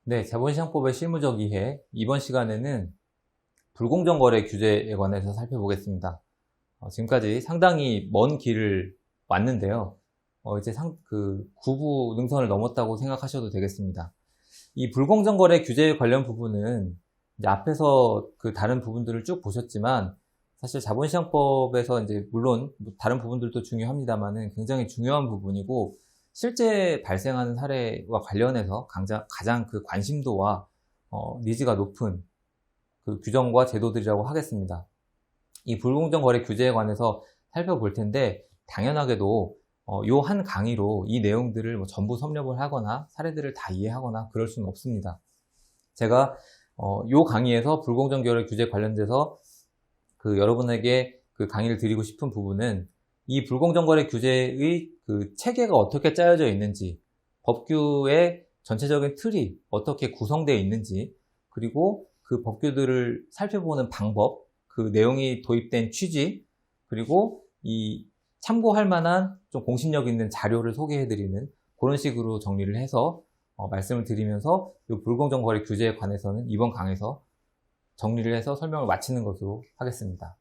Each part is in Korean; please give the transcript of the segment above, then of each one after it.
네, 자본시장법의 실무적 이해. 이번 시간에는 불공정 거래 규제에 관해서 살펴보겠습니다. 지금까지 상당히 먼 길을 왔는데요. 이제 구부 능선을 넘었다고 생각하셔도 되겠습니다. 이 불공정 거래 규제 관련 부분은 이제 앞에서 그 다른 부분들을 쭉 보셨지만 사실 자본시장법에서 이제 물론 다른 부분들도 중요합니다만은 굉장히 중요한 부분이고 실제 발생하는 사례와 관련해서 가장 그 관심도와 니즈가 높은 그 규정과 제도들이라고 하겠습니다. 이 불공정 거래 규제에 관해서 살펴볼 텐데 당연하게도 요 한 강의로 이 내용들을 뭐 전부 섭렵을 하거나 사례들을 다 이해하거나 그럴 수는 없습니다. 제가 요 강의에서 불공정 거래 규제 관련돼서 그 여러분에게 그 강의를 드리고 싶은 부분은 이 불공정 거래 규제의 그 체계가 어떻게 짜여져 있는지, 법규의 전체적인 틀이 어떻게 구성되어 있는지, 그리고 그 법규들을 살펴보는 방법, 그 내용이 도입된 취지, 그리고 이 참고할 만한 좀 공신력 있는 자료를 소개해드리는 그런 식으로 정리를 해서 말씀을 드리면서 이 불공정 거래 규제에 관해서는 이번 강의에서 정리를 해서 설명을 마치는 것으로 하겠습니다.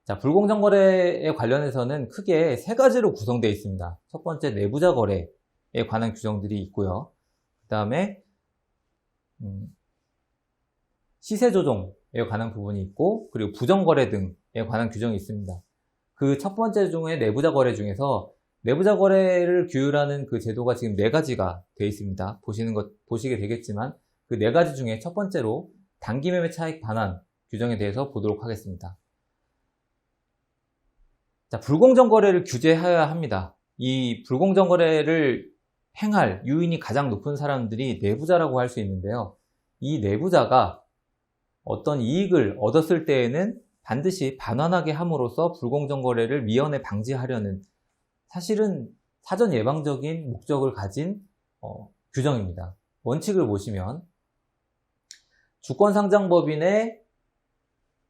자, 불공정 거래에 관련해서는 크게 세 가지로 구성되어 있습니다. 첫 번째, 내부자 거래에 관한 규정들이 있고요. 그 다음에 시세 조정에 관한 부분이 있고, 그리고 부정 거래 등에 관한 규정이 있습니다. 그 첫 번째 중에 내부자 거래 중에서 내부자 거래를 규율하는 그 제도가 지금 네 가지가 되어 있습니다. 보시게 되겠지만 그 네 가지 중에 첫 번째로 단기 매매 차익 반환 규정에 대해서 보도록 하겠습니다. 자, 불공정 거래를 규제해야 합니다. 이 불공정 거래를 행할 유인이 가장 높은 사람들이 내부자라고 할 수 있는데요. 이 내부자가 어떤 이익을 얻었을 때에는 반드시 반환하게 함으로써 불공정 거래를 미연에 방지하려는 사실은 사전 예방적인 목적을 가진 규정입니다. 원칙을 보시면 주권상장법인의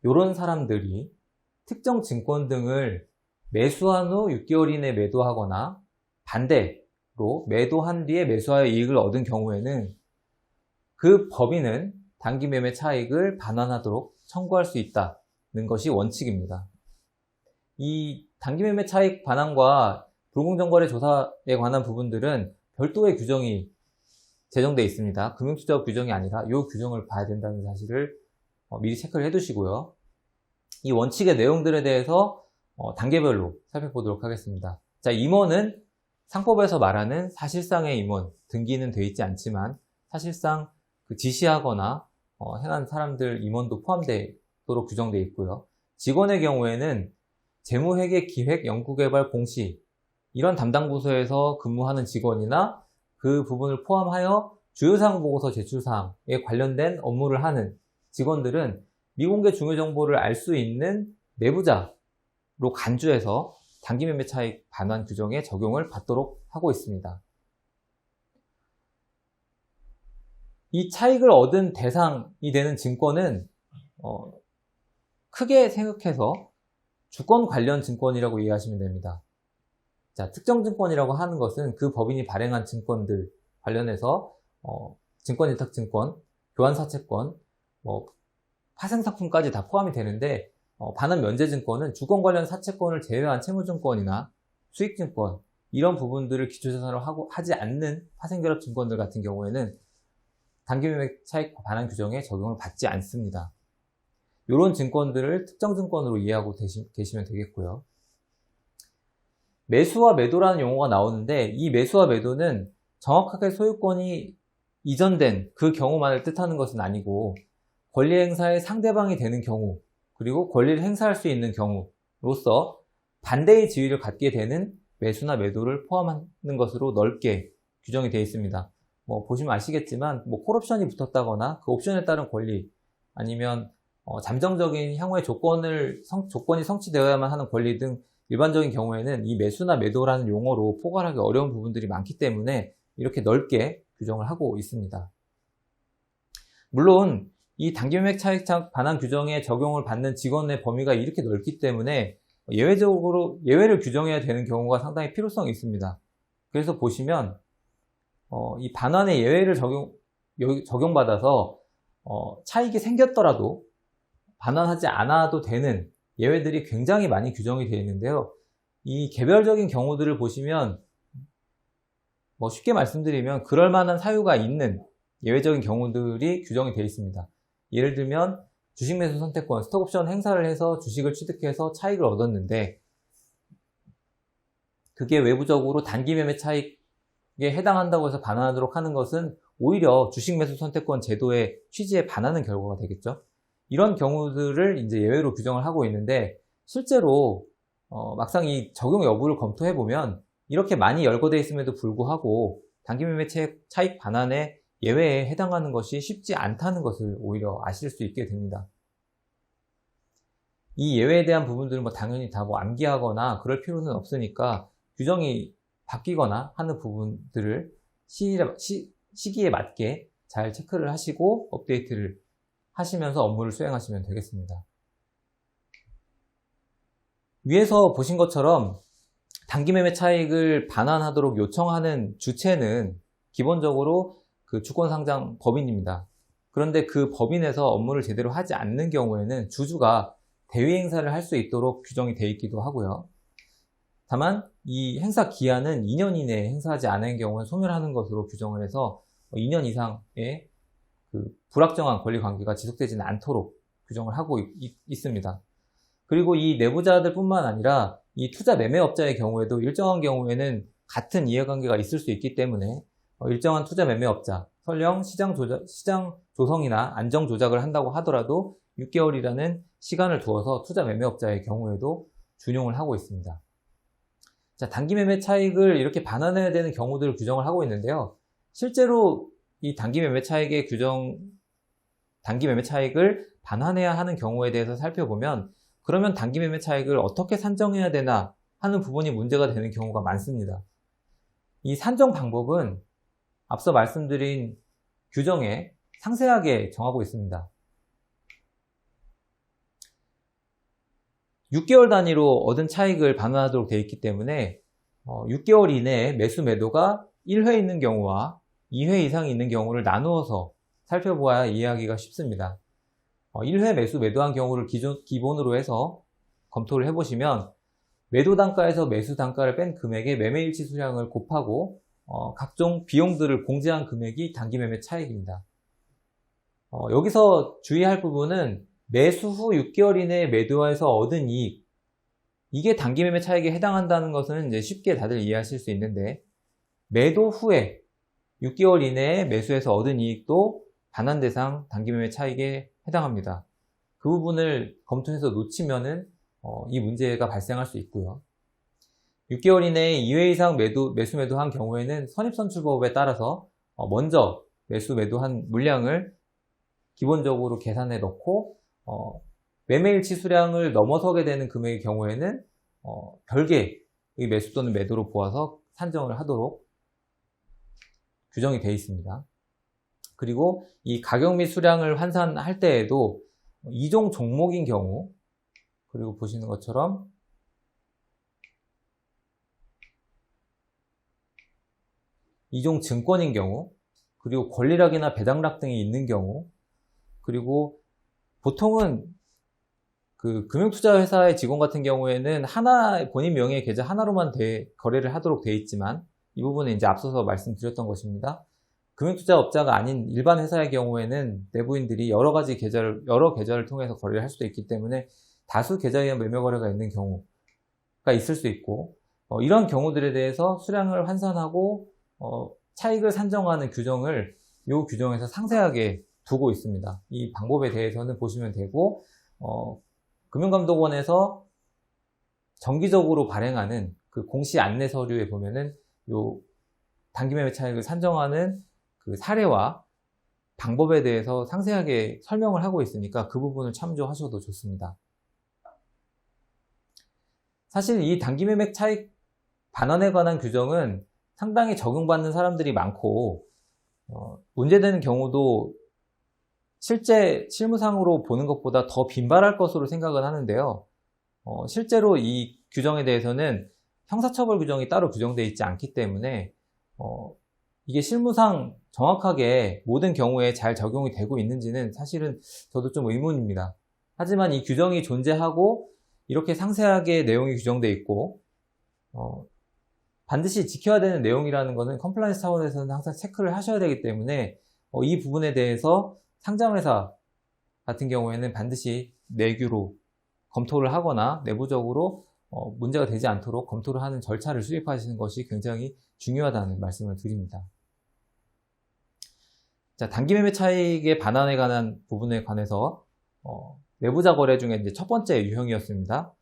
이런 사람들이 특정 증권 등을 매수한 후 6개월 이내에 매도하거나 반대로 매도한 뒤에 매수하여 이익을 얻은 경우에는 그 법인은 단기 매매 차익을 반환하도록 청구할 수 있다는 것이 원칙입니다. 이 단기 매매 차익 반환과 불공정 거래 조사에 관한 부분들은 별도의 규정이 제정되어 있습니다. 금융투자법 규정이 아니라 이 규정을 봐야 된다는 사실을 미리 체크를 해두시고요. 이 원칙의 내용들에 대해서 단계별로 살펴보도록 하겠습니다. 자, 임원은 상법에서 말하는 사실상의 임원, 등기는 되어 있지 않지만 사실상 그 지시하거나 행한 사람들 임원도 포함되도록 규정되어 있고요. 직원의 경우에는 재무회계, 기획, 연구개발, 공시 이런 담당 부서에서 근무하는 직원이나 그 부분을 포함하여 주요사항 보고서 제출사항에 관련된 업무를 하는 직원들은 미공개 중요 정보를 알 수 있는 내부자로 간주해서 단기 매매 차익 반환 규정에 적용을 받도록 하고 있습니다. 이 차익을 얻은 대상이 되는 증권은 크게 생각해서 주권 관련 증권이라고 이해하시면 됩니다. 자, 특정 증권이라고 하는 것은 그 법인이 발행한 증권들 관련해서 증권일탁증권, 교환사채권, 파생상품까지 다 포함이 되는데 반환 면제증권은 주권 관련 사채권을 제외한 채무증권이나 수익증권 이런 부분들을 기초자산으로 하지 않는 파생결합 증권들 같은 경우에는 단기매매 차익 반환 규정에 적용을 받지 않습니다. 이런 증권들을 특정 증권으로 이해하고 계시면 되겠고요. 매수와 매도라는 용어가 나오는데 이 매수와 매도는 정확하게 소유권이 이전된 그 경우만을 뜻하는 것은 아니고 권리 행사의 상대방이 되는 경우 그리고 권리를 행사할 수 있는 경우로서 반대의 지위를 갖게 되는 매수나 매도를 포함하는 것으로 넓게 규정이 되어 있습니다. 보시면 아시겠지만 콜옵션이 붙었다거나 그 옵션에 따른 권리 아니면 잠정적인 향후의 조건이 성취되어야만 하는 권리 등 일반적인 경우에는 이 매수나 매도라는 용어로 포괄하기 어려운 부분들이 많기 때문에 이렇게 넓게 규정을 하고 있습니다. 물론 이 단기매매 차익 반환 규정에 적용을 받는 직원의 범위가 이렇게 넓기 때문에 예외를 규정해야 되는 경우가 상당히 필요성이 있습니다. 그래서 보시면 이 반환의 예외를 적용받아서 차익이 생겼더라도 반환하지 않아도 되는 예외들이 굉장히 많이 규정이 되어 있는데요. 이 개별적인 경우들을 보시면 쉽게 말씀드리면 그럴 만한 사유가 있는 예외적인 경우들이 규정이 되어 있습니다. 예를 들면 주식 매수 선택권, 스톡옵션 행사를 해서 주식을 취득해서 차익을 얻었는데 그게 외부적으로 단기 매매 차익에 해당한다고 해서 반환하도록 하는 것은 오히려 주식 매수 선택권 제도의 취지에 반하는 결과가 되겠죠. 이런 경우들을 이제 예외로 규정을 하고 있는데 실제로 막상 이 적용 여부를 검토해 보면 이렇게 많이 열거되어 있음에도 불구하고 단기 매매 차익 반환의 예외에 해당하는 것이 쉽지 않다는 것을 오히려 아실 수 있게 됩니다. 이 예외에 대한 부분들은 당연히 다 암기하거나 그럴 필요는 없으니까 규정이 바뀌거나 하는 부분들을 시기에 맞게 잘 체크를 하시고 업데이트를 하시면서 업무를 수행하시면 되겠습니다. 위에서 보신 것처럼 단기 매매 차익을 반환하도록 요청하는 주체는 기본적으로 그 주권상장 법인입니다. 그런데 그 법인에서 업무를 제대로 하지 않는 경우에는 주주가 대위 행사를 할 수 있도록 규정이 되어 있기도 하고요. 다만 이 행사 기한은 2년 이내에 행사하지 않은 경우는 소멸하는 것으로 규정을 해서 2년 이상의 그 불확정한 권리 관계가 지속되지는 않도록 규정을 하고 있습니다. 그리고 이 내부자들 뿐만 아니라 이 투자 매매업자의 경우에도 일정한 경우에는 같은 이해관계가 있을 수 있기 때문에 일정한 투자 매매업자, 설령 시장 조성이나 안정 조작을 한다고 하더라도 6개월이라는 시간을 두어서 투자 매매업자의 경우에도 준용을 하고 있습니다. 자, 단기 매매 차익을 이렇게 반환해야 되는 경우들을 규정을 하고 있는데요. 실제로 이 단기 매매 차익을 반환해야 하는 경우에 대해서 살펴보면 그러면 단기 매매 차익을 어떻게 산정해야 되나 하는 부분이 문제가 되는 경우가 많습니다. 이 산정 방법은 앞서 말씀드린 규정에 상세하게 정하고 있습니다. 6개월 단위로 얻은 차익을 반환하도록 되어 있기 때문에 6개월 이내에 매수 매도가 1회 있는 경우와 2회 이상이 있는 경우를 나누어서 살펴보아야 이해하기가 쉽습니다. 1회 매수 매도한 경우를 기본으로 해서 검토를 해보시면 매도 단가에서 매수 단가를 뺀 금액의 매매일치 수량을 곱하고 각종 비용들을 공제한 금액이 단기 매매 차익입니다. 여기서 주의할 부분은 매수 후 6개월 이내에 매도해서 얻은 이익, 이게 단기 매매 차익에 해당한다는 것은 이제 쉽게 다들 이해하실 수 있는데 매도 후에 6개월 이내에 매수해서 얻은 이익도 반환 대상 단기 매매 차익에 해당합니다. 그 부분을 검토해서 놓치면은 이 문제가 발생할 수 있고요. 6개월 이내에 2회 이상 매수 매도한 경우에는 선입선출법에 따라서 먼저 매수 매도한 물량을 기본적으로 계산해 넣고 매매일치 수량을 넘어서게 되는 금액의 경우에는 별개의 매수 또는 매도로 보아서 산정을 하도록 규정이 되어 있습니다. 그리고 이 가격 및 수량을 환산할 때에도 이종 종목인 경우, 그리고 보시는 것처럼 이종 증권인 경우, 그리고 권리락이나 배당락 등이 있는 경우, 그리고 보통은 그 금융투자회사의 직원 같은 경우에는 본인 명의의 계좌 하나로만 거래를 하도록 되어 있지만 이 부분은 이제 앞서서 말씀드렸던 것입니다. 금융투자업자가 아닌 일반 회사의 경우에는 내부인들이 여러 계좌를 통해서 거래를 할 수도 있기 때문에 다수 계좌에 의한 매매 거래가 있는 경우가 있을 수 있고 이런 경우들에 대해서 수량을 환산하고 차익을 산정하는 규정을 이 규정에서 상세하게 두고 있습니다. 이 방법에 대해서는 보시면 되고 금융감독원에서 정기적으로 발행하는 그 공시 안내 서류에 보면은 요 단기 매매 차익을 산정하는 그 사례와 방법에 대해서 상세하게 설명을 하고 있으니까 그 부분을 참조하셔도 좋습니다. 사실 이 단기 매매 차익 반환에 관한 규정은 상당히 적용받는 사람들이 많고 문제되는 경우도 실제 실무상으로 보는 것보다 더 빈발할 것으로 생각을 하는데요. 실제로 이 규정에 대해서는 형사처벌 규정이 따로 규정되어 있지 않기 때문에 이게 실무상 정확하게 모든 경우에 잘 적용이 되고 있는지는 사실은 저도 좀 의문입니다. 하지만 이 규정이 존재하고 이렇게 상세하게 내용이 규정되어 있고 반드시 지켜야 되는 내용이라는 것은 컴플라이언스 차원에서는 항상 체크를 하셔야 되기 때문에 이 부분에 대해서 상장회사 같은 경우에는 반드시 내규로 검토를 하거나 내부적으로 문제가 되지 않도록 검토를 하는 절차를 수립하시는 것이 굉장히 중요하다는 말씀을 드립니다. 자, 단기 매매 차익의 반환에 관한 부분에 관해서 내부자 거래 중에 이제 첫 번째 유형이었습니다.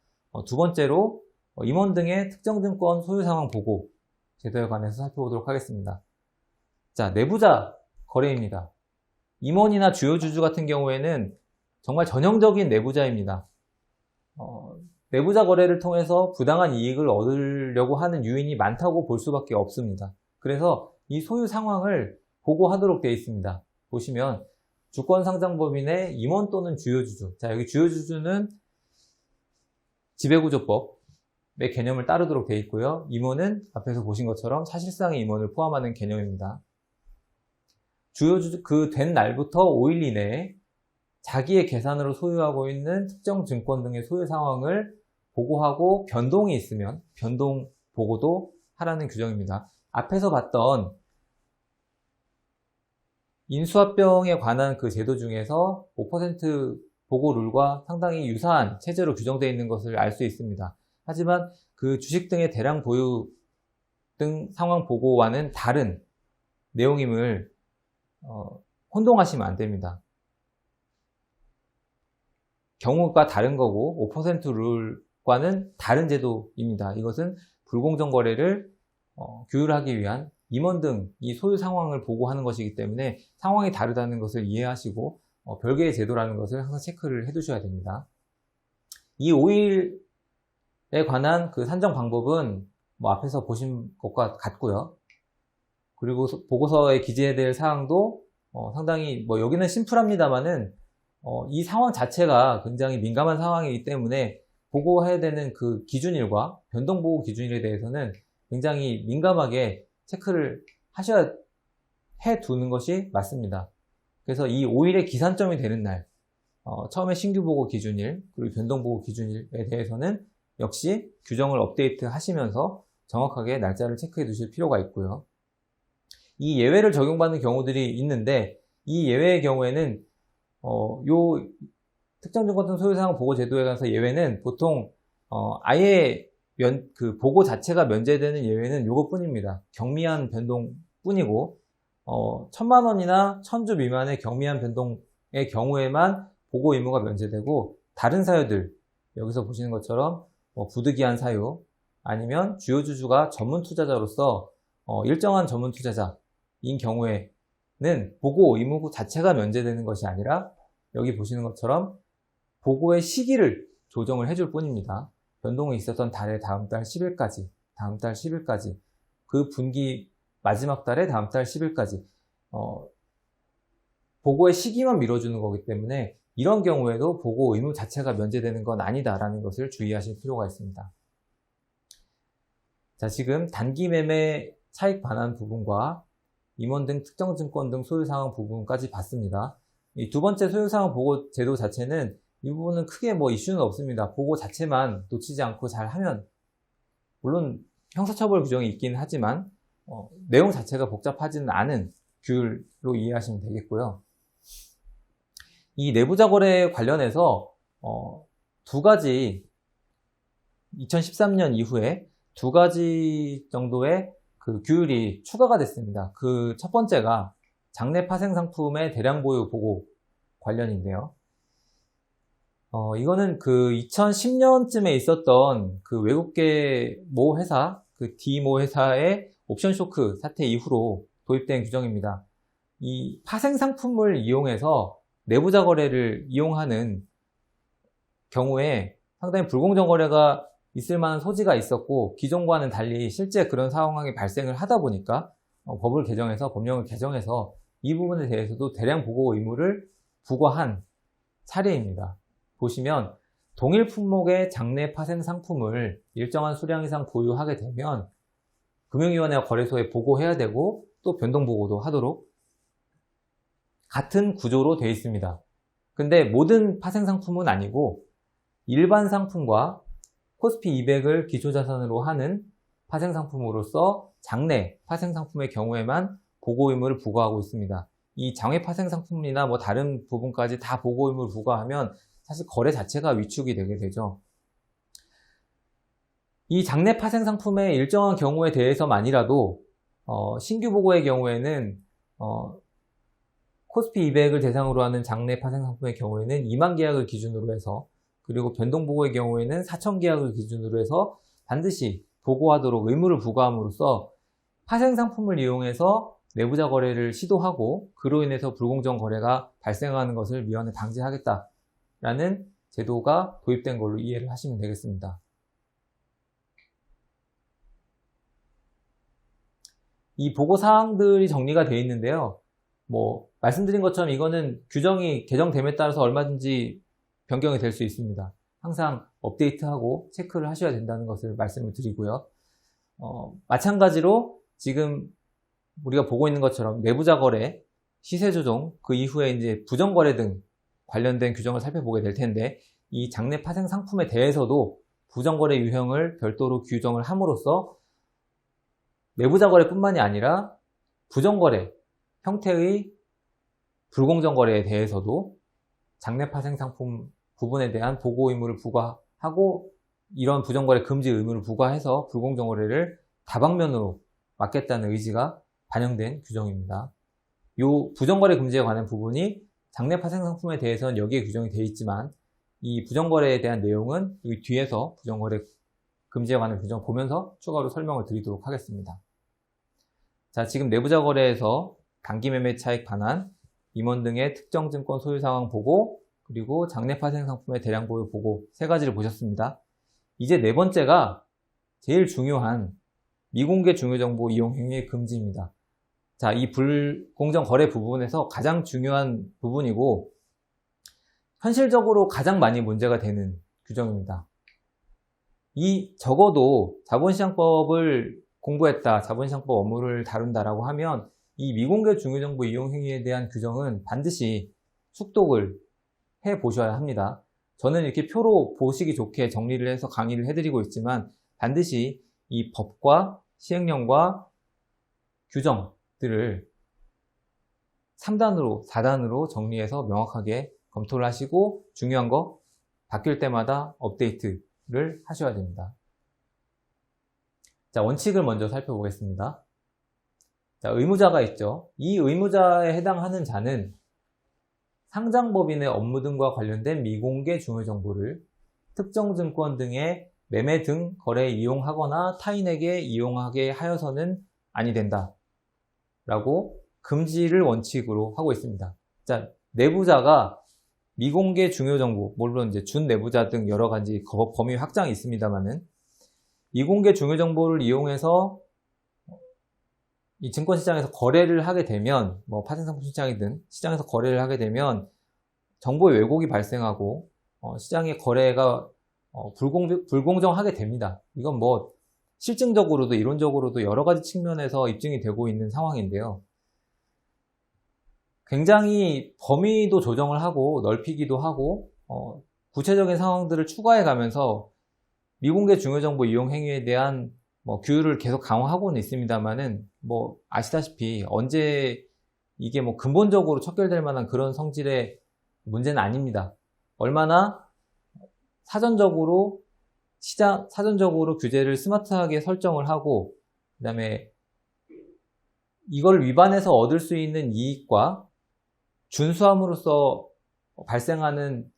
두 번째로 임원 등의 특정 증권 소유 상황 보고 제도에 관해서 살펴보도록 하겠습니다. 자, 내부자 거래입니다. 임원이나 주요 주주 같은 경우에는 정말 전형적인 내부자입니다. 내부자 거래를 통해서 부당한 이익을 얻으려고 하는 유인이 많다고 볼 수밖에 없습니다. 그래서 이 소유 상황을 보고하도록 되어 있습니다. 보시면 주권상장법인의 임원 또는 주요주주. 자, 여기 주요주주는 지배구조법의 개념을 따르도록 되어 있고요. 임원은 앞에서 보신 것처럼 사실상의 임원을 포함하는 개념입니다. 주요주주 그 된 날부터 5일 이내에 자기의 계산으로 소유하고 있는 특정 증권 등의 소유 상황을 보고하고 변동이 있으면 변동 보고도 하라는 규정입니다. 앞에서 봤던 인수합병에 관한 그 제도 중에서 5% 보고 룰과 상당히 유사한 체제로 규정되어 있는 것을 알 수 있습니다. 하지만 그 주식 등의 대량 보유 등 상황 보고와는 다른 내용임을 혼동하시면 안 됩니다. 경우가 다른 거고 5% 룰과는 다른 제도입니다. 이것은 불공정 거래를 규율하기 위한 임원 등 이 소유 상황을 보고하는 것이기 때문에 상황이 다르다는 것을 이해하시고 별개의 제도라는 것을 항상 체크를 해두셔야 됩니다. 이 5일에 관한 그 산정 방법은 앞에서 보신 것과 같고요. 그리고 보고서에 기재될 사항도 상당히 여기는 심플합니다만은 이 상황 자체가 굉장히 민감한 상황이기 때문에 보고해야 되는 그 기준일과 변동보고 기준일에 대해서는 굉장히 민감하게 체크를 해두는 것이 맞습니다. 그래서 이 5일의 기산점이 되는 날, 처음에 신규 보고 기준일, 그리고 변동 보고 기준일에 대해서는 역시 규정을 업데이트 하시면서 정확하게 날짜를 체크해 두실 필요가 있고요. 이 예외를 적용받는 경우들이 있는데, 이 예외의 경우에는, 요 특정 증권 등 소유상황 보고 제도에 관해서 예외는 보통, 아예 그 보고 자체가 면제되는 예외는 요것뿐입니다. 경미한 변동 뿐이고 1,000만 원이나 1,000주 미만의 경미한 변동의 경우에만 보고 의무가 면제되고 다른 사유들 여기서 보시는 것처럼 부득이한 사유 아니면 주요주주가 전문 투자자로서 일정한 전문 투자자인 경우에는 보고 의무 자체가 면제되는 것이 아니라 여기 보시는 것처럼 보고의 시기를 조정을 해줄 뿐입니다. 변동이 있었던 달의 다음 달 10일까지, 다음 달 10일까지, 그 분기 마지막 달에 다음 달 10일까지 보고의 시기만 미뤄주는 거기 때문에 이런 경우에도 보고 의무 자체가 면제되는 건 아니다라는 것을 주의하실 필요가 있습니다. 자, 지금 단기 매매 차익 반환 부분과 임원 등 특정 증권 등 소유상황 부분까지 봤습니다. 이 두 번째 소유상황 보고 제도 자체는 이 부분은 크게 이슈는 없습니다. 보고 자체만 놓치지 않고 잘 하면, 물론 형사처벌 규정이 있긴 하지만 내용 자체가 복잡하지는 않은 규율로 이해하시면 되겠고요. 이 내부자 거래 관련해서 두 가지 2013년 이후에 두 가지 정도의 그 규율이 추가가 됐습니다. 그 첫 번째가 장내 파생 상품의 대량 보유 보고 관련인데요. 이거는 그 2010년쯤에 있었던 그 외국계 모 회사, 그 D모 회사의 옵션 쇼크 사태 이후로 도입된 규정입니다. 이 파생 상품을 이용해서 내부자 거래를 이용하는 경우에 상당히 불공정 거래가 있을 만한 소지가 있었고 기존과는 달리 실제 그런 상황이 발생을 하다 보니까 법을 개정해서 법령을 개정해서 이 부분에 대해서도 대량 보고 의무를 부과한 사례입니다. 보시면 동일 품목의 장내 파생 상품을 일정한 수량 이상 보유하게 되면 금융위원회와 거래소에 보고해야 되고 또 변동보고도 하도록 같은 구조로 되어 있습니다. 근데 모든 파생상품은 아니고 일반 상품과 코스피 200을 기초자산으로 하는 파생상품으로서 장내 파생상품의 경우에만 보고 의무를 부과하고 있습니다. 이 장외 파생상품이나 뭐 다른 부분까지 다 보고 의무를 부과하면 사실 거래 자체가 위축이 되게 되죠. 이 장내 파생상품의 일정한 경우에 대해서만이라도 신규 보고의 경우에는 코스피 200을 대상으로 하는 장내 파생상품의 경우에는 2만 계약을 기준으로 해서, 그리고 변동보고의 경우에는 4천 계약을 기준으로 해서 반드시 보고하도록 의무를 부과함으로써 파생상품을 이용해서 내부자 거래를 시도하고 그로 인해서 불공정 거래가 발생하는 것을 미연에 방지하겠다라는 제도가 도입된 걸로 이해를 하시면 되겠습니다. 이 보고사항들이 정리가 되어 있는데요. 말씀드린 것처럼 이거는 규정이 개정됨에 따라서 얼마든지 변경이 될 수 있습니다. 항상 업데이트하고 체크를 하셔야 된다는 것을 말씀을 드리고요. 마찬가지로 지금 우리가 보고 있는 것처럼 내부자 거래, 시세 조정, 그 이후에 이제 부정 거래 등 관련된 규정을 살펴보게 될 텐데, 이 장내 파생 상품에 대해서도 부정 거래 유형을 별도로 규정을 함으로써 내부자 거래뿐만이 아니라 부정 거래 형태의 불공정 거래에 대해서도 장내 파생 상품 부분에 대한 보고 의무를 부과하고 이런 부정 거래 금지 의무를 부과해서 불공정 거래를 다방면으로 막겠다는 의지가 반영된 규정입니다. 이 부정 거래 금지에 관한 부분이 장내 파생 상품에 대해서는 여기에 규정이 되어 있지만 이 부정 거래에 대한 내용은 여기 뒤에서 부정 거래 금지에 관한 규정 보면서 추가로 설명을 드리도록 하겠습니다. 자, 지금 내부자 거래에서 단기 매매 차익 반환, 임원 등의 특정 증권 소유 상황 보고, 그리고 장내 파생 상품의 대량 보유 보고 세 가지를 보셨습니다. 이제 네 번째가 제일 중요한 미공개 중요정보 이용 행위의 금지입니다. 자, 이 불공정 거래 부분에서 가장 중요한 부분이고 현실적으로 가장 많이 문제가 되는 규정입니다. 적어도 자본시장법을 공부했다, 자본시장법 업무를 다룬다라고 하면 이 미공개 중요정보 이용 행위에 대한 규정은 반드시 숙독을 해 보셔야 합니다. 저는 이렇게 표로 보시기 좋게 정리를 해서 강의를 해드리고 있지만 반드시 이 법과 시행령과 규정들을 3단으로 4단으로 정리해서 명확하게 검토를 하시고 중요한 거 바뀔 때마다 업데이트를 하셔야 됩니다. 자, 원칙을 먼저 살펴보겠습니다. 자, 의무자가 있죠. 이 의무자에 해당하는 자는 상장법인의 업무 등과 관련된 미공개 중요정보를 특정 증권 등의 매매 등 거래에 이용하거나 타인에게 이용하게 하여서는 아니 된다 라고 금지를 원칙으로 하고 있습니다. 자, 내부자가 미공개 중요정보, 물론 이제 준내부자 등 여러 가지 범위 확장이 있습니다만은 미공개 중요정보를 이용해서 이 증권시장에서 거래를 하게 되면, 파생상품 시장이든 시장에서 거래를 하게 되면 정보의 왜곡이 발생하고 시장의 거래가 불공정하게 됩니다. 이건 실증적으로도 이론적으로도 여러 가지 측면에서 입증이 되고 있는 상황인데요. 굉장히 범위도 조정을 하고 넓히기도 하고 구체적인 상황들을 추가해 가면서 미공개 중요정보 이용 행위에 대한 규율을 계속 강화하고는 있습니다만은 아시다시피 언제 이게 근본적으로 척결될 만한 그런 성질의 문제는 아닙니다. 얼마나 사전적으로 규제를 스마트하게 설정을 하고 그다음에 이걸 위반해서 얻을 수 있는 이익과 준수함으로써 발생하는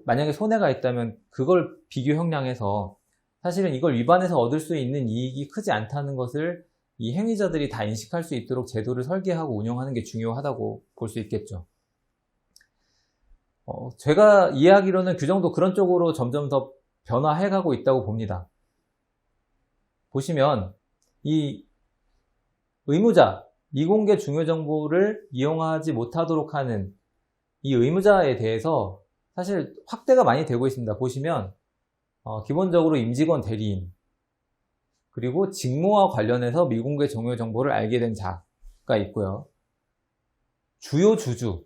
만약에 손해가 있다면 그걸 비교 형량해서 사실은 이걸 위반해서 얻을 수 있는 이익이 크지 않다는 것을 이 행위자들이 다 인식할 수 있도록 제도를 설계하고 운영하는 게 중요하다고 볼 수 있겠죠. 제가 이해하기로는 규정도 그런 쪽으로 점점 더 변화해가고 있다고 봅니다. 보시면 이 의무자, 미공개 중요정보를 이용하지 못하도록 하는 이 의무자에 대해서 사실 확대가 많이 되고 있습니다. 보시면 기본적으로 임직원 대리인, 그리고 직무와 관련해서 미공개 중요정보를 알게 된 자가 주주가 있고요. 주요 주주가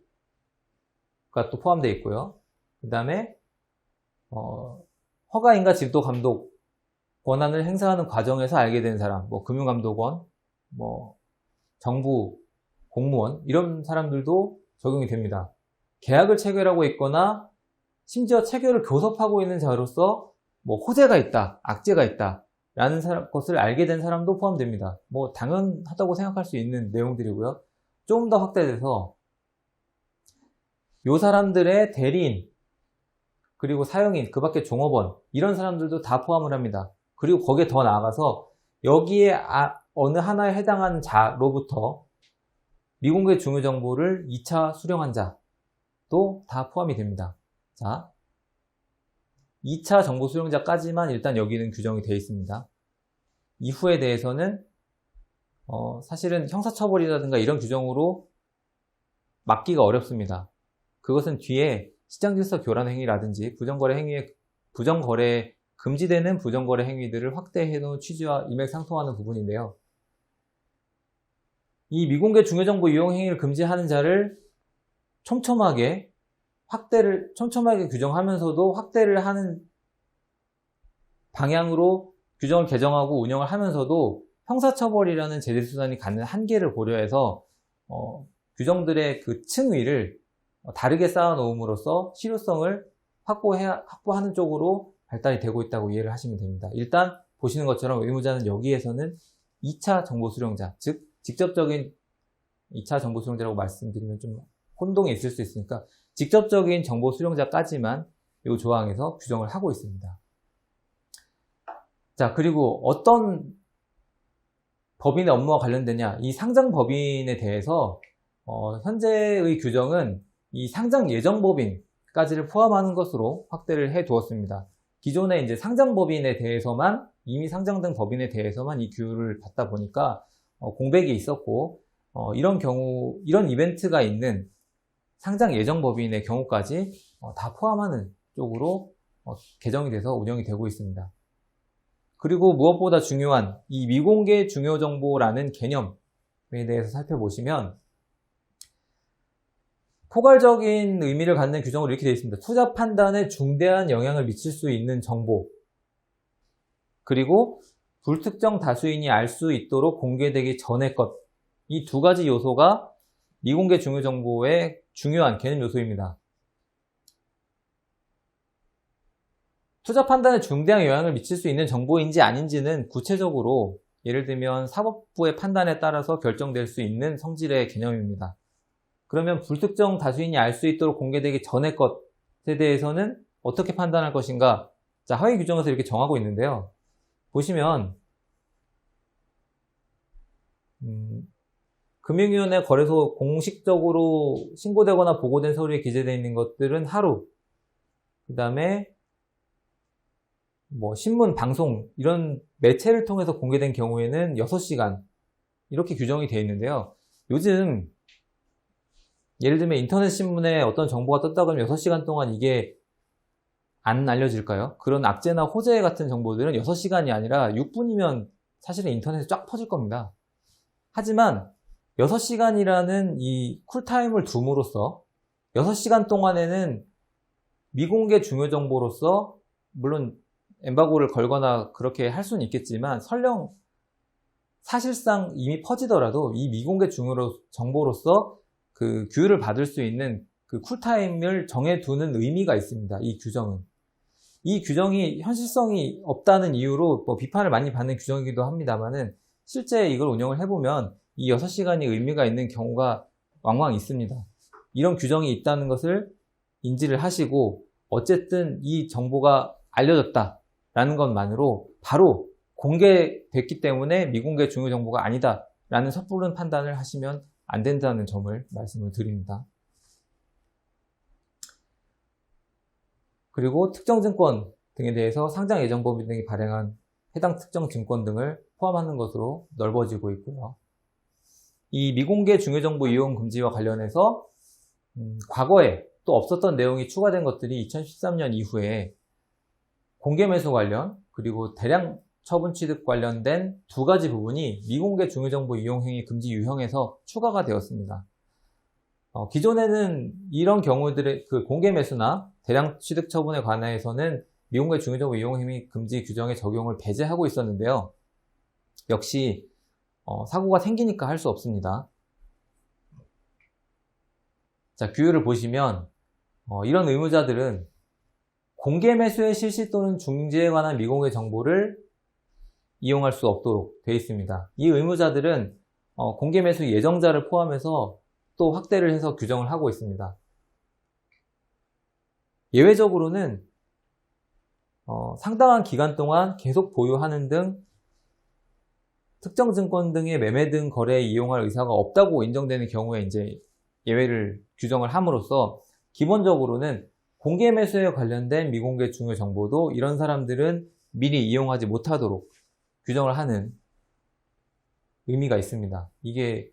또 포함되어 있고요. 그 다음에 허가인가 집도 감독 권한을 행사하는 과정에서 알게 된 사람, 뭐 금융감독원, 뭐 정부 공무원 이런 사람들도 적용이 됩니다. 계약을 체결하고 있거나 심지어 체결을 교섭하고 있는 자로서 뭐 호재가 있다, 악재가 있다 라는 것을 알게 된 사람도 포함됩니다. 뭐 당연하다고 생각할 수 있는 내용들이고요. 좀 더 확대돼서 이 사람들의 대리인 그리고 사용인, 그 밖에 종업원 이런 사람들도 다 포함을 합니다. 그리고 거기에 더 나아가서 여기에 어느 하나에 해당하는 자로부터 미공개 중요 정보를 2차 수령한 자도 다 포함이 됩니다. 자, 2차 정보 수령자까지만 일단 여기는 규정이 되어 있습니다. 이후에 대해서는 사실은 형사처벌이라든가 이런 규정으로 막기가 어렵습니다. 그것은 뒤에 시장질서 교란 행위라든지 부정거래 금지되는 부정거래 행위들을 확대해 놓은 취지와 일맥상통하는 부분인데요. 이 미공개 중요정보 이용 행위를 금지하는 자를 촘촘하게 규정하면서도 확대를 하는 방향으로 규정을 개정하고 운영을 하면서도 형사처벌이라는 제재수단이 갖는 한계를 고려해서 규정들의 그 층위를 다르게 쌓아놓음으로써 실효성을 확보하는 쪽으로 발달이 되고 있다고 이해를 하시면 됩니다. 일단 보시는 것처럼 의무자는 여기에서는 2차 정보 수령자, 즉 직접적인 2차 정보 수령자라고 말씀드리면 좀 혼동이 있을 수 있으니까 직접적인 정보 수령자까지만 이 조항에서 규정을 하고 있습니다. 자, 그리고 어떤 법인의 업무와 관련되냐, 이 상장 법인에 대해서 현재의 규정은 이 상장 예정 법인까지를 포함하는 것으로 확대를 해 두었습니다. 기존에 이제 상장 법인에 대해서만, 이미 상장된 법인에 대해서만 이 규율을 받다 보니까 공백이 있었고, 이런 이벤트가 있는 상장 예정 법인의 경우까지 다 포함하는 쪽으로 개정이 돼서 운영이 되고 있습니다. 그리고 무엇보다 중요한 이 미공개 중요 정보라는 개념에 대해서 살펴보시면 포괄적인 의미를 갖는 규정으로 이렇게 되어 있습니다. 투자 판단에 중대한 영향을 미칠 수 있는 정보, 그리고 불특정 다수인이 알 수 있도록 공개되기 전의 것, 이 두 가지 요소가 미공개 중요 정보의 중요한 개념 요소입니다. 투자 판단에 중대한 영향을 미칠 수 있는 정보인지 아닌지는 구체적으로 예를 들면 사법부의 판단에 따라서 결정될 수 있는 성질의 개념입니다. 그러면 불특정 다수인이 알 수 있도록 공개되기 전의 것에 대해서는 어떻게 판단할 것인가? 자, 하위 규정에서 이렇게 정하고 있는데요. 보시면 금융위원회 거래소 공식적으로 신고되거나 보고된 서류에 기재되어 있는 것들은 하루, 그 다음에 뭐 신문, 방송 이런 매체를 통해서 공개된 경우에는 6시간 이렇게 규정이 되어 있는데요. 요즘 예를 들면 인터넷 신문에 어떤 정보가 떴다 그러면 6시간 동안 이게 안 알려질까요? 그런 악재나 호재 같은 정보들은 6시간이 아니라 6분이면 사실은 인터넷에 쫙 퍼질 겁니다. 하지만 6시간이라는 이 쿨타임을 둠으로써 6시간 동안에는 미공개 중요 정보로서 물론 엠바고를 걸거나 그렇게 할 수는 있겠지만 설령 사실상 이미 퍼지더라도 이 미공개 중요 정보로서 그 규율을 받을 수 있는 그 쿨타임을 정해두는 의미가 있습니다. 이 규정은. 이 규정이 현실성이 없다는 이유로 뭐 비판을 많이 받는 규정이기도 합니다만은 실제 이걸 운영을 해보면 이 6시간이 의미가 있는 경우가 왕왕 있습니다. 이런 규정이 있다는 것을 인지를 하시고 어쨌든 이 정보가 알려졌다라는 것만으로 바로 공개됐기 때문에 미공개 중요 정보가 아니다라는 섣부른 판단을 하시면 안 된다는 점을 말씀을 드립니다. 그리고 특정 증권 등에 대해서 상장 예정법인 등이 발행한 해당 특정 증권 등을 포함하는 것으로 넓어지고 있고요. 이 미공개 중요정보 이용 금지와 관련해서 과거에 또 없었던 내용이 추가된 것들이 2013년 이후에 공개 매수 관련, 그리고 대량 처분 취득 관련된 두 가지 부분이 미공개 중요정보 이용행위 금지 유형에서 추가가 되었습니다. 기존에는 이런 경우들의 그 공개 매수나 대량 취득 처분에 관해서는 미공개 중요정보 이용행위 금지 규정의 적용을 배제하고 있었는데요. 역시 사고가 생기니까 할 수 없습니다. 자, 규율을 보시면 이런 의무자들은 공개 매수의 실시 또는 중지에 관한 미공개 정보를 이용할 수 없도록 되어 있습니다. 이 의무자들은 공개 매수 예정자를 포함해서 또 확대를 해서 규정을 하고 있습니다. 예외적으로는 상당한 기간 동안 계속 보유하는 등 특정 증권 등의 매매 등 거래에 이용할 의사가 없다고 인정되는 경우에 이제 예외를 규정을 함으로써 기본적으로는 공개 매수에 관련된 미공개 중요 정보도 이런 사람들은 미리 이용하지 못하도록 규정을 하는 의미가 있습니다. 이게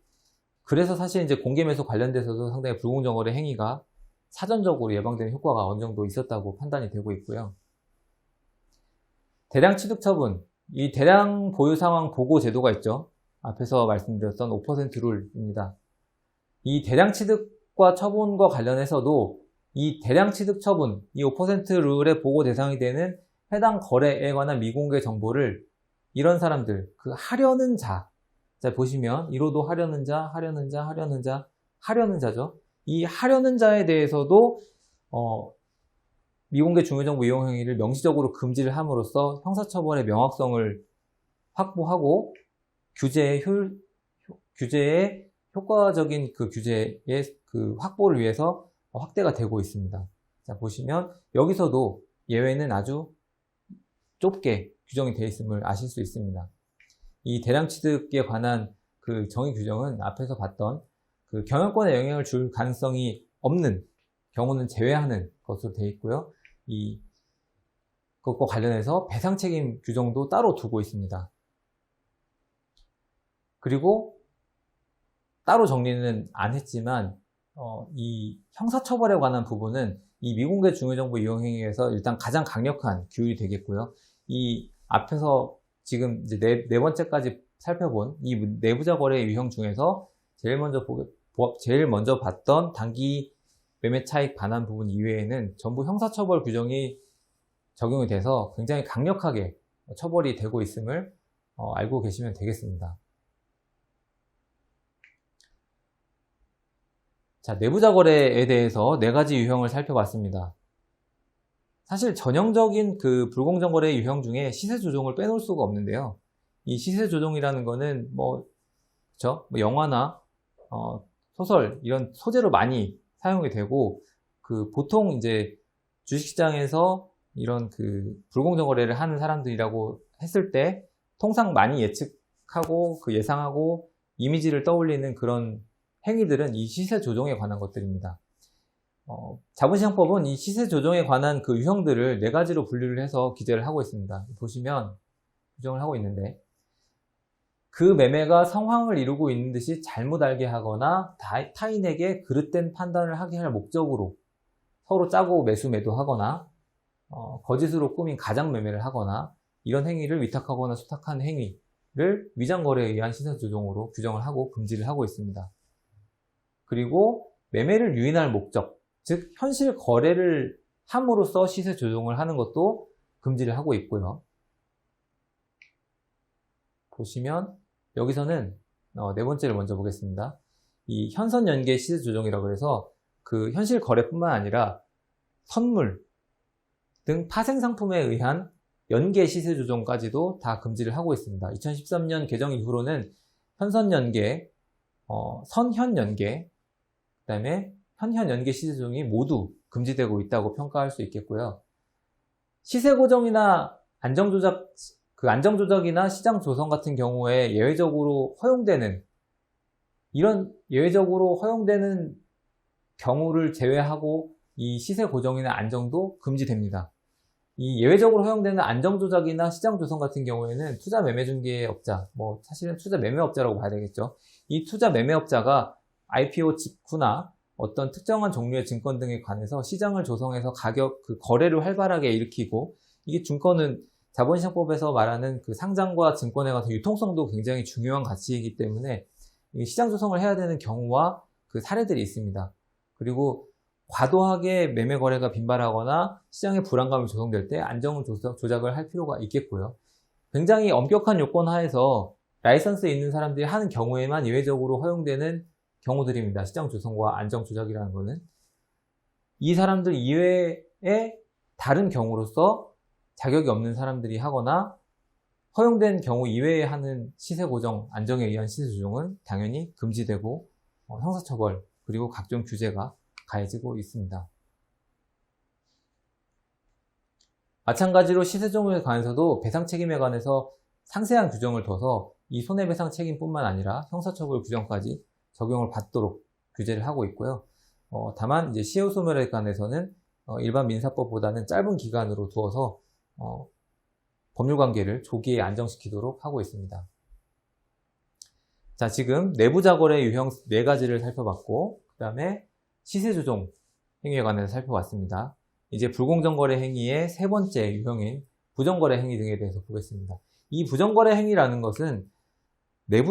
그래서 사실 이제 공개 매수 관련돼서도 상당히 불공정 거래 행위가 사전적으로 예방되는 효과가 어느 정도 있었다고 판단이 되고 있고요. 대량 취득 처분, 이 대량 보유 상황 보고 제도가 있죠. 앞에서 말씀드렸던 5% 룰입니다. 이 대량 취득과 처분과 관련해서도 이 대량 취득 처분, 이 5% 룰의 보고 대상이 되는 해당 거래에 관한 미공개 정보를 이런 사람들, 그 하려는 자, 자 보시면 1호도 하려는 자, 하려는 자죠. 이 하려는 자에 대해서도 미공개 중요정보 이용 행위를 명시적으로 금지를 함으로써 형사처벌의 명확성을 확보하고 규제의 효과적인 그 규제의 그 확보를 위해서 확대가 되고 있습니다. 자, 보시면 여기서도 예외는 아주 좁게 규정이 되어 있음을 아실 수 있습니다. 이 대량 취득에 관한 그 정의 규정은 앞에서 봤던 그 경영권에 영향을 줄 가능성이 없는 경우는 제외하는 것으로 되어 있고요. 그것과 관련해서 배상 책임 규정도 따로 두고 있습니다. 그리고 따로 정리는 안 했지만 이 형사처벌에 관한 부분은 이 미공개 중요정보 이용 행위에서 일단 가장 강력한 규율이 되겠고요. 이 앞에서 지금 이제 네 번째까지 살펴본 이 내부자 거래 유형 중에서 제일 먼저 봤던 단기 매매 차익 반환 부분 이외에는 전부 형사처벌 규정이 적용이 돼서 굉장히 강력하게 처벌이 되고 있음을 알고 계시면 되겠습니다. 자, 내부자 거래에 대해서 4가지 유형을 살펴봤습니다. 사실 전형적인 그 불공정 거래 유형 중에 시세 조종을 빼놓을 수가 없는데요. 이 시세 조종이라는 거는 그쵸? 영화나 소설 이런 소재로 많이 사용이 되고 보통 이제 주식시장에서 이런 그 불공정 거래를 하는 사람들이라고 했을 때 통상 많이 예측하고 예상하고 이미지를 떠올리는 그런 행위들은 이 시세 조종에 관한 것들입니다. 자본시장법은 이 시세 조종에 관한 그 유형들을 4가지로 분류를 해서 기재를 하고 있습니다. 보시면 규정을 하고 있는데 그 매매가 성황을 이루고 있는 듯이 잘못 알게 하거나 타인에게 그릇된 판단을 하게 할 목적으로 서로 짜고 매수매도하거나 거짓으로 꾸민 가장 매매를 하거나 이런 행위를 위탁하거나 수탁한 행위를 위장거래에 의한 시세조종으로 규정을 하고 금지를 하고 있습니다. 그리고 매매를 유인할 목적, 즉 현실 거래를 함으로써 시세조종을 하는 것도 금지를 하고 있고요. 보시면 여기서는 4번째를 먼저 보겠습니다. 이 현선연계 시세조정이라고 해서 그 현실 거래뿐만 아니라 선물 등 파생상품에 의한 연계 시세조정까지도 다 금지를 하고 있습니다. 2013년 개정 이후로는 현선연계, 선현연계, 그 다음에 현현연계 시세조정이 모두 금지되고 있다고 평가할 수 있겠고요. 시세고정이나 안정조작이나 시장 조성 같은 경우에 예외적으로 허용되는 경우를 제외하고 이 시세 고정이나 안정도 금지됩니다. 이 예외적으로 허용되는 안정조작이나 시장 조성 같은 경우에는 투자 매매중개업자, 사실은 투자 매매업자라고 봐야 되겠죠. 이 투자 매매업자가 IPO 직후나 어떤 특정한 종류의 증권 등에 관해서 시장을 조성해서 거래를 활발하게 일으키고 이게 증권은 자본시장법에서 말하는 그 상장과 증권에 관해서 유통성도 굉장히 중요한 가치이기 때문에 시장 조성을 해야 되는 경우와 그 사례들이 있습니다. 그리고 과도하게 매매 거래가 빈발하거나 시장의 불안감이 조성될 때 안정 조작을 할 필요가 있겠고요. 굉장히 엄격한 요건 하에서 라이선스 있는 사람들이 하는 경우에만 예외적으로 허용되는 경우들입니다. 시장 조성과 안정 조작이라는 거는. 이 사람들 이외에 다른 경우로서 자격이 없는 사람들이 하거나 허용된 경우 이외에 하는 시세 고정, 안정에 의한 시세 조정은 당연히 금지되고 형사처벌 그리고 각종 규제가 가해지고 있습니다. 마찬가지로 시세 조정에 관해서도 배상 책임에 관해서 상세한 규정을 둬서 이 손해배상 책임뿐만 아니라 형사처벌 규정까지 적용을 받도록 규제를 하고 있고요. 다만 이제 시효소멸에 관해서는 일반 민사법보다는 짧은 기간으로 두어서 법률관계를 조기에 안정시키도록 하고 있습니다. 자, 지금 내부자거래 유형 4가지를 살펴봤고 그 다음에 시세조정 행위에 관해서 살펴봤습니다. 이제 불공정거래 행위의 3번째 유형인 부정거래 행위 등에 대해서 보겠습니다. 이 부정거래 행위라는 것은 내부